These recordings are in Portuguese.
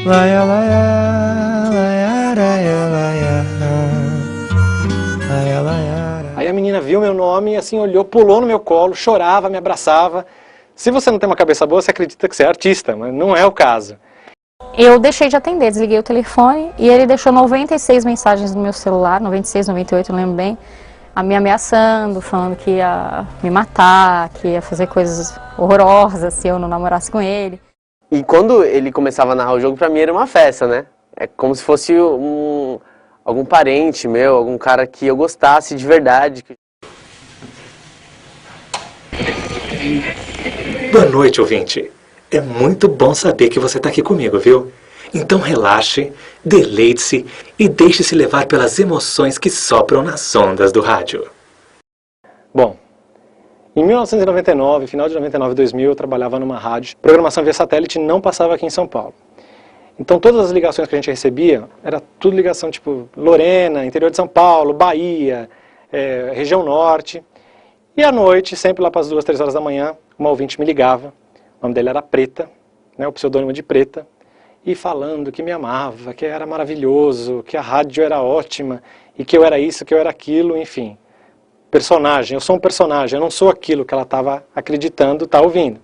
Laia, laia, laia, laia, laia, laia, laia. Aí a menina viu meu nome, assim, olhou, pulou no meu colo, chorava, me abraçava. Se você não tem uma cabeça boa, você acredita que você é artista, mas não é o caso. Eu deixei de atender, desliguei o telefone e ele deixou 96 mensagens no meu celular, 96, 98, não lembro bem, me ameaçando, falando que ia me matar, que ia fazer coisas horrorosas se eu não namorasse com ele. E quando ele começava a narrar o jogo, pra mim era uma festa, né? É como se fosse algum parente meu, algum cara que eu gostasse de verdade. Boa noite, ouvinte. É muito bom saber que você está aqui comigo, viu? Então relaxe, deleite-se e deixe-se levar pelas emoções que sopram nas ondas do rádio. Bom, em 1999, final de 99 e 2000, eu trabalhava numa rádio. Programação via satélite não passava aqui em São Paulo. Então todas as ligações que a gente recebia, era tudo ligação tipo Lorena, interior de São Paulo, Bahia, região norte. E à noite, sempre lá para as 2, 3 horas da manhã, uma ouvinte me ligava. O nome dela era Preta, né, o pseudônimo de Preta, e falando que me amava, que era maravilhoso, que a rádio era ótima, e que eu era isso, que eu era aquilo, enfim. Personagem, eu sou um personagem, eu não sou aquilo que ela estava acreditando, tá ouvindo.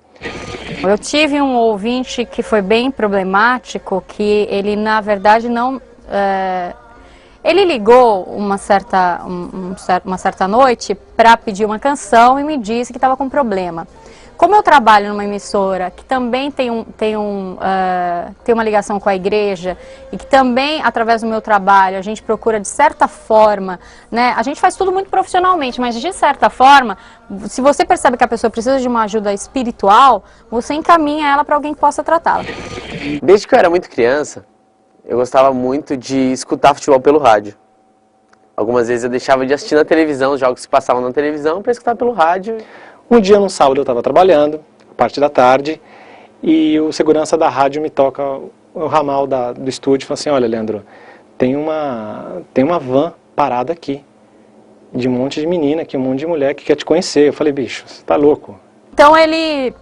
Eu tive um ouvinte que foi bem problemático, que ele na verdade não... ele ligou uma certa noite para pedir uma canção e me disse que estava com problema. Como eu trabalho numa emissora que também tem uma ligação com a igreja e que também, através do meu trabalho, a gente procura de certa forma, né, a gente faz tudo muito profissionalmente, mas de certa forma, se você percebe que a pessoa precisa de uma ajuda espiritual, você encaminha ela para alguém que possa tratá-la. Desde que eu era muito criança, eu gostava muito de escutar futebol pelo rádio. Algumas vezes eu deixava de assistir na televisão, os jogos que passavam na televisão, para escutar pelo rádio. Um dia, num sábado, eu estava trabalhando, parte da tarde, e o segurança da rádio me toca o ramal do estúdio e fala assim: olha, Leandro, tem uma van parada aqui, de um monte de menina aqui, um monte de mulher que quer te conhecer. Eu falei: bicho, você tá louco? Então ele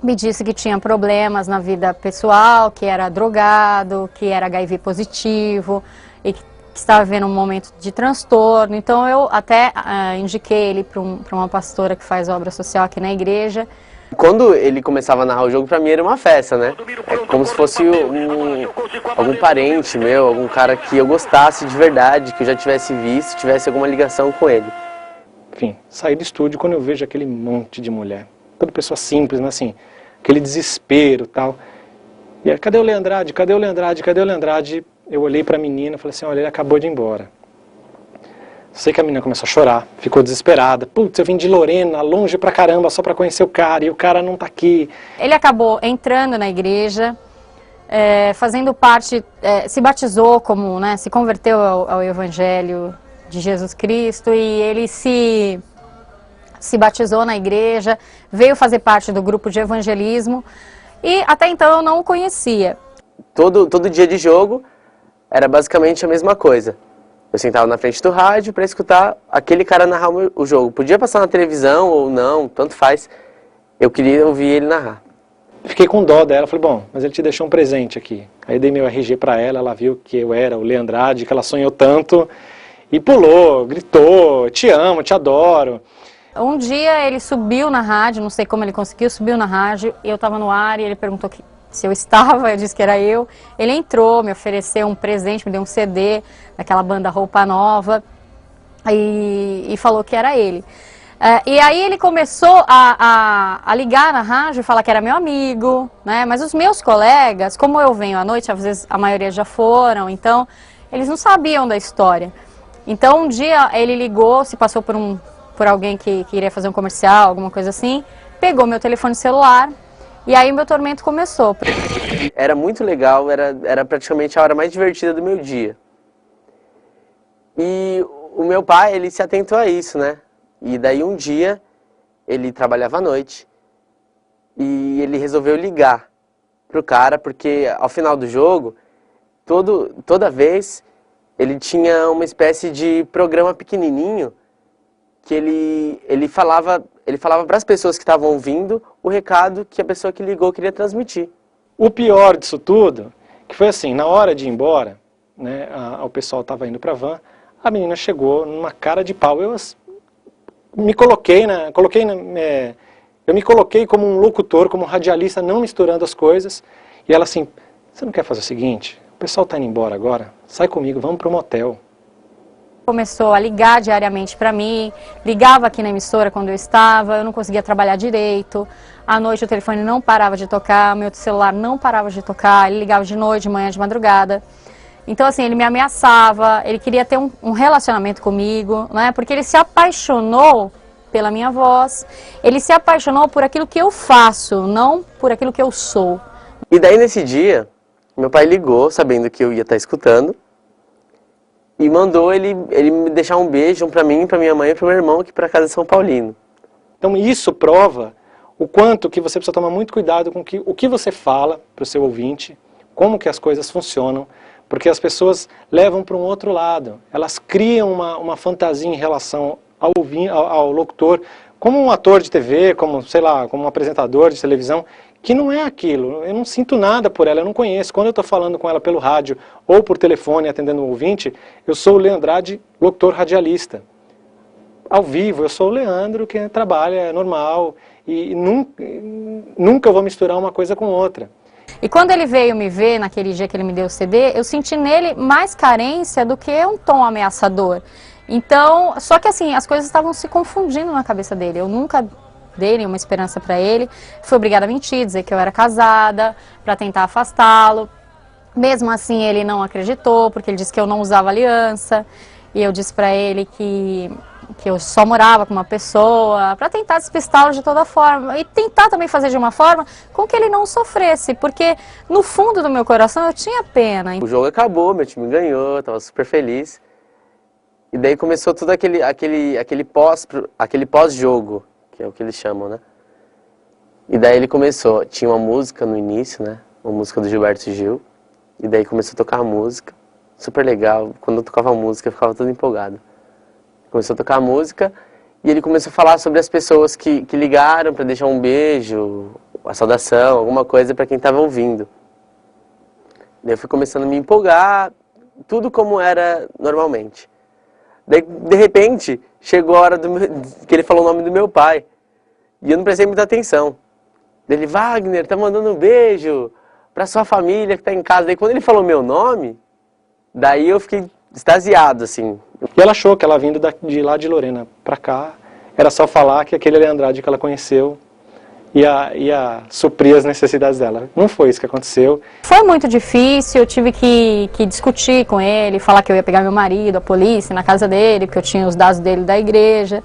me disse que tinha problemas na vida pessoal, que era drogado, que era HIV positivo e que estava vivendo um momento de transtorno. Então eu até indiquei ele para uma pastora que faz obra social aqui na igreja. Quando ele começava a narrar o jogo, pra mim era uma festa, né? É como se fosse algum parente meu, algum cara que eu gostasse de verdade, que eu já tivesse visto, tivesse alguma ligação com ele. Enfim, saí do estúdio quando eu vejo aquele monte de mulher. Toda pessoa simples, né, assim, aquele desespero e tal. E aí, cadê o Leandrade? Cadê o Leandrade? Cadê o Leandrade? Eu olhei pra menina e falei assim: olha, ele acabou de ir embora. Sei que a menina começou a chorar, ficou desesperada. Putz, eu vim de Lorena, longe pra caramba, só pra conhecer o cara, e o cara não tá aqui. Ele acabou entrando na igreja, fazendo parte, se batizou como, né, se converteu ao Evangelho de Jesus Cristo, e ele se batizou na igreja, veio fazer parte do grupo de evangelismo, e até então eu não o conhecia. Todo dia de jogo era basicamente a mesma coisa. Eu sentava na frente do rádio para escutar aquele cara narrar o jogo. Podia passar na televisão ou não, tanto faz. Eu queria ouvir ele narrar. Fiquei com dó dela, falei: bom, mas ele te deixou um presente aqui. Aí dei meu RG para ela viu que eu era o Leandrade, que ela sonhou tanto, e pulou, gritou: te amo, te adoro. Um dia ele subiu na rádio, não sei como ele conseguiu, subiu na rádio, eu estava no ar e ele perguntou se eu estava, eu disse que era eu. Ele entrou, me ofereceu um presente, me deu um CD daquela banda Roupa Nova e falou que era ele. E aí ele começou a ligar na rádio, falar que era meu amigo, né? Mas os meus colegas, como eu venho à noite, às vezes a maioria já foram, então eles não sabiam da história. Então um dia ele ligou, se passou por alguém que iria fazer um comercial, alguma coisa assim, pegou meu telefone celular. E aí o meu tormento começou. Era muito legal, era praticamente a hora mais divertida do meu dia. E o meu pai, ele se atentou a isso, né? E daí um dia, ele trabalhava à noite, e ele resolveu ligar pro cara, porque ao final do jogo, toda vez, ele tinha uma espécie de programa pequenininho, que ele falava para as pessoas que estavam ouvindo o recado que a pessoa que ligou queria transmitir. O pior disso tudo, que foi assim, na hora de ir embora, né, o pessoal estava indo para a van, a menina chegou numa cara de pau. Eu me coloquei, eu me coloquei como um locutor, como um radialista, não misturando as coisas, e ela assim, você não quer fazer o seguinte? O pessoal está indo embora agora, sai comigo, vamos para um motel. Começou a ligar diariamente para mim, ligava aqui na emissora quando eu estava, eu não conseguia trabalhar direito, à noite o telefone não parava de tocar, meu celular não parava de tocar, ele ligava de noite, de manhã, de madrugada. Então assim, ele me ameaçava, ele queria ter um relacionamento comigo, né? Porque ele se apaixonou pela minha voz, ele se apaixonou por aquilo que eu faço, não por aquilo que eu sou. E daí nesse dia, meu pai ligou, sabendo que eu ia estar escutando, e mandou ele me deixar um beijo para mim, para minha mãe e para meu irmão aqui para casa de São Paulino. Então isso prova o quanto que você precisa tomar muito cuidado com o que você fala para o seu ouvinte, como que as coisas funcionam, porque as pessoas levam para um outro lado. Elas criam uma fantasia em relação ao locutor, como um ator de TV, como, sei lá, como um apresentador de televisão, que não é aquilo. Eu não sinto nada por ela, eu não conheço. Quando eu estou falando com ela pelo rádio ou por telefone atendendo o ouvinte, eu sou o Leandrade, locutor radialista. Ao vivo, eu sou o Leandro que trabalha, é normal, e nunca vou misturar uma coisa com outra. E quando ele veio me ver, naquele dia que ele me deu o CD, eu senti nele mais carência do que um tom ameaçador. Então, só que assim, as coisas estavam se confundindo na cabeça dele. Eu nunca dei nenhuma esperança para ele. Fui obrigada a mentir, dizer que eu era casada, para tentar afastá-lo. Mesmo assim, ele não acreditou, porque ele disse que eu não usava aliança. E eu disse para ele que eu só morava com uma pessoa, para tentar despistá-lo de toda forma. E tentar também fazer de uma forma com que ele não sofresse, porque no fundo do meu coração eu tinha pena. O jogo acabou, meu time ganhou, eu estava super feliz. E daí começou tudo aquele pós-jogo, que é o que eles chamam, né? E daí ele começou, tinha uma música no início, né? Uma música do Gilberto Gil. E daí começou a tocar a música, super legal. Quando eu tocava a música, eu ficava todo empolgado. Começou a tocar a música e ele começou a falar sobre as pessoas que ligaram para deixar um beijo, a saudação, alguma coisa para quem estava ouvindo. Daí eu fui começando a me empolgar, tudo como era normalmente. Daí, de repente, chegou a hora que ele falou o nome do meu pai. E eu não prestei muita atenção. Daí ele, Wagner, tá mandando um beijo pra sua família que tá em casa. Daí quando ele falou meu nome, daí eu fiquei extasiado, assim. E ela achou que ela vindo de lá de Lorena pra cá, era só falar que aquele Leandrade que ela conheceu ia suprir as necessidades dela. Não foi isso que aconteceu. Foi muito difícil, eu tive que discutir com ele, falar que eu ia pegar meu marido, a polícia, na casa dele, porque eu tinha os dados dele da igreja.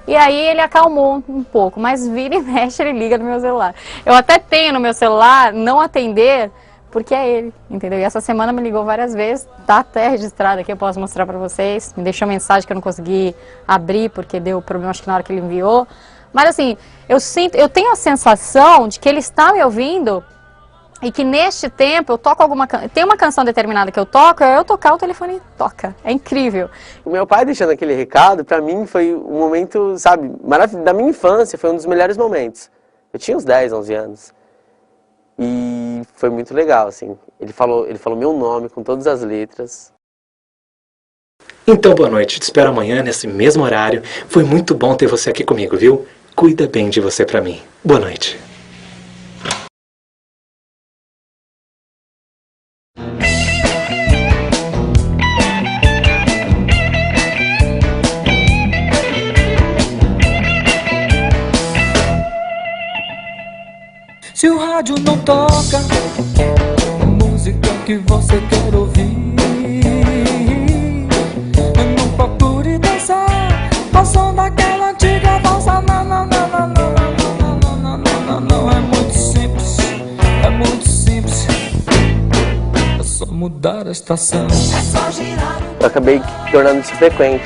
E aí ele acalmou um pouco, mas vira e mexe, ele liga no meu celular. Eu até tenho no meu celular não atender, porque é ele, entendeu? E essa semana me ligou várias vezes, tá até registrado aqui, eu posso mostrar pra vocês. Me deixou mensagem que eu não consegui abrir, porque deu problema, acho que na hora que ele enviou. Mas assim, eu tenho a sensação de que ele está me ouvindo e que neste tempo eu toco tem uma canção determinada que eu toco, eu tocar o telefone toca. É incrível. O meu pai deixando aquele recado, pra mim foi um momento, sabe, da minha infância, foi um dos melhores momentos. Eu tinha uns 10, 11 anos. E foi muito legal, assim. Ele falou meu nome com todas as letras. Então, boa noite. Te espero amanhã nesse mesmo horário. Foi muito bom ter você aqui comigo, viu? Cuida bem de você pra mim. Boa noite. Se o rádio não toca a música que você quer ouvir, não procure dançar ao som daquela antiga valsa. Não, não, não, não, não, não, não, não, não, não, não. É muito simples, é muito simples. É só mudar a estação. Eu acabei tornando-se frequente.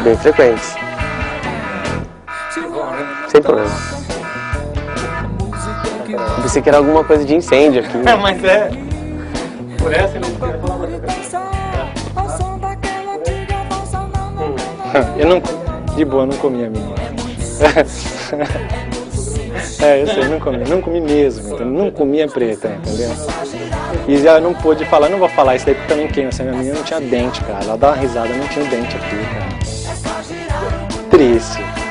Bem frequente. Sem problema. Eu pensei que era alguma coisa de incêndio aqui. Mas é. Por essa ele queria falar. Eu não. De boa, não comi a minha. Eu sei, não comi mesmo, entendeu? Não comia preta, entendeu? E já não pude falar, não vou falar isso daí porque também queima, assim, minha menina não tinha dente, cara, ela dá uma risada, não tinha um dente aqui, cara. Triste.